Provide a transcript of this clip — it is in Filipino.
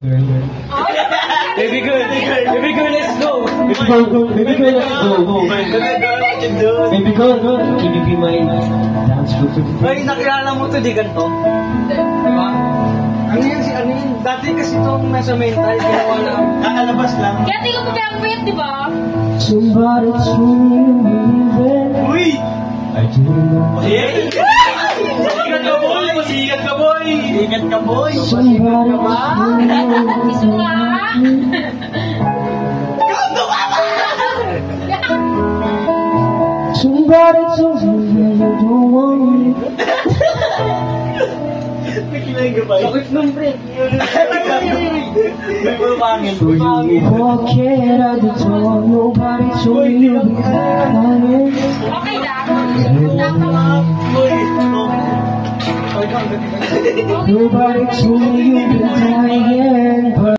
Baby girl, baby girl, let's go. Baby girl, let's go. Baby girl, can you be my dance group for today? Ay, nakilala mo to, di ganito? Diba? Ano yun, dati kasi itong nasa mental, ginawa na, kakalabas lang. Kaya tingin mo piyang di ba? Somebody told me you leave it. Uy! I didn't know. Yeah! Sikat ka, boy! Sikat ka, boy! Sikat ka, boy! Somebody told me Iso nga. Somebody told me that you don't want me. Nakilag ka ba? Sakit nung break. May pumangin. So you walk it out the door. Nobody told me you'd be honest. Okay lang. Nobody told me you'd be dying.